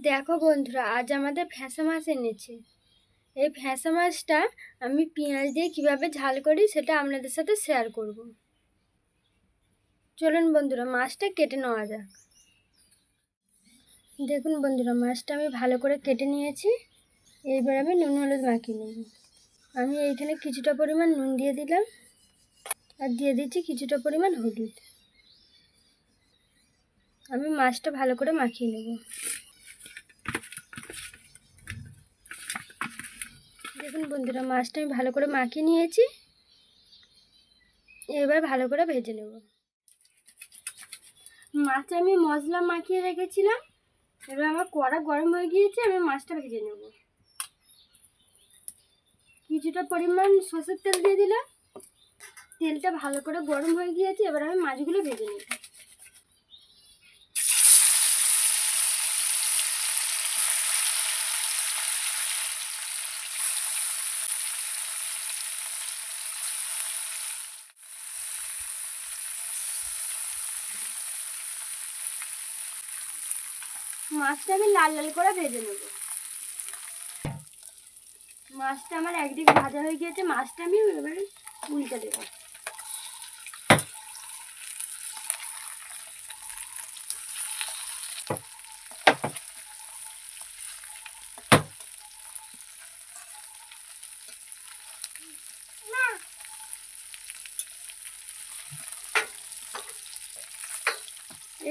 দেখো বন্ধুরা, আজ আমাদের ফ্যাসা মাছ এনেছে। এই ফ্যাসা মাছটা আমি পেঁয়াজ দিয়ে কিভাবে ঝাল করি সেটা আপনাদের সাথে শেয়ার করব। চলুন বন্ধুরা, মাছটা কেটে নেওয়া যাক। দেখুন বন্ধুরা, মাছটা আমি ভালো করে কেটে নিয়েছি। এইবার আমি নুন হলুদ মাখিয়ে নেব। আমি এইখানে কিছুটা পরিমাণ নুন দিয়ে দিলাম আর দিয়ে দিচ্ছি কিছুটা পরিমাণ হলুদ। আমি মাছটা ভালো করে মাখিয়ে নেব। দেখুন বন্ধুরা, মাছটা আমি ভালো করে মাখিয়ে নিয়েছি। এবার ভালো করে ভেজে নেব। মাছে আমি মশলা মাখিয়ে রেখেছিলাম। এবার আমার কড়া গরম হয়ে গিয়েছে, আমি মাছটা ভেজে নেব। কিছুটা পরিমাণ সরষের তেল দিয়ে দিলাম। তেলটা ভালো করে গরম হয়ে গিয়েছে, এবার আমি মাছগুলো ভেজে নেব। মাছটা আমি লাল লাল করে ভেজে নেব। মাছটা আমার একদিক ভাজা হয়ে গিয়েছে, মাছটা আমি এবারে উল্টে দেবো।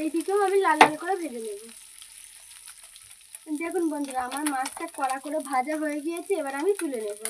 এই দিকেও আমি লাল লাল করে ভেজে নেব। দেখুন বন্ধুরা, আমার মাছটা কড়া করে ভাজা হয়ে গিয়েছে, এবার আমি তুলে নেব।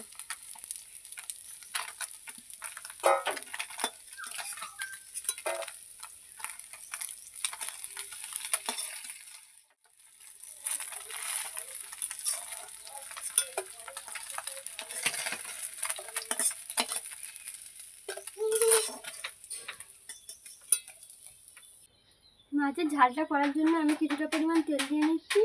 মাছের ঝালটা করার জন্য আমি কিছুটা পরিমাণ তেল দিয়ে নিচ্ছি।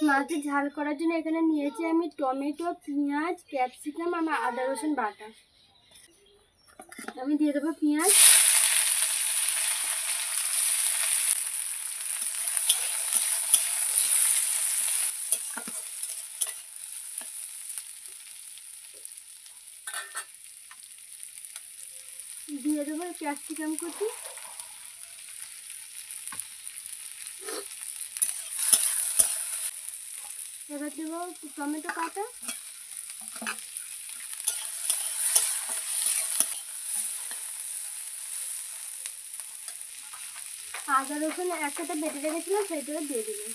মাছের ঝাল করার জন্য এখানে নিয়েছি আমি টমেটো, পেঁয়াজ, ক্যাপসিকাম আর আদা রসুন বাটা। আমি দিয়ে দেবো পেঁয়াজ। দিয়ে দেবো ক্যাপসিকাম কুচি। এবার দেবো টমেটো কাটা। আদা রসুন একসাথে বেটে রেখেছিলাম, সেইটা দিয়ে দেবো।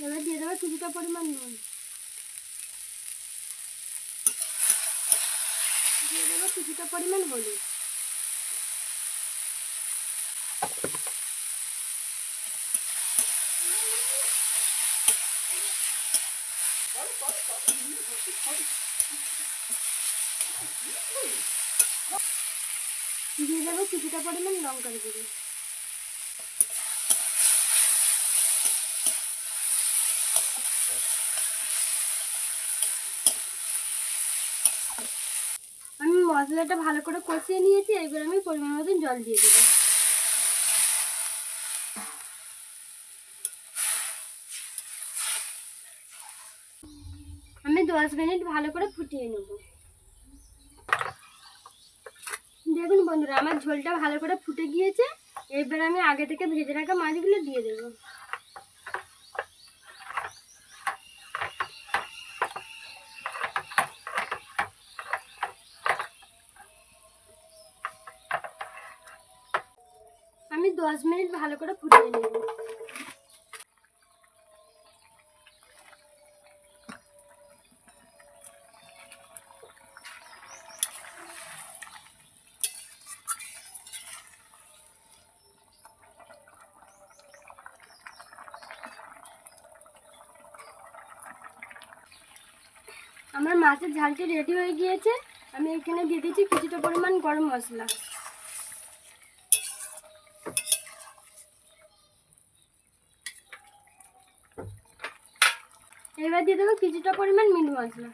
এবার দিয়ে দেবো কিছুটা পরিমাণ নুন। দিয়ে দেবো কিছুটা পরিমাণ হলুদ। দিয়ে দেবো কিছুটা পরিমাণ লঙ্কার গুঁড়ো। আমি মশলাটা ভালো করে কষিয়ে নিয়েছি, এবার আমি পরিমাণ মতন জল দিয়ে দেবো। আমি 10 মিনিট ভালো করে ফুটিয়ে নেব। দেখুন বন্ধুরা, আমার ঝোলটা ভালো করে ফুটে গিয়েছে। এবার আমি আগে থেকে ভেজে রাখা মাছগুলো দিয়ে দেবো। আমি 10 মিনিট ভালো করে ফুটিয়ে নেব। আমার মাছের ঝালটি রেডি হয়ে গিয়েছে। আমি এখানে দিয়ে দিচ্ছি কিছুটা পরিমাণ গরম মশলা। এবার দিয়ে দেবো কিছুটা পরিমাণ মিট মশলা।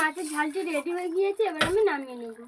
মাছের ঝালটি রেডি হয়ে গিয়েছে, এবার আমি নামিয়ে নেব।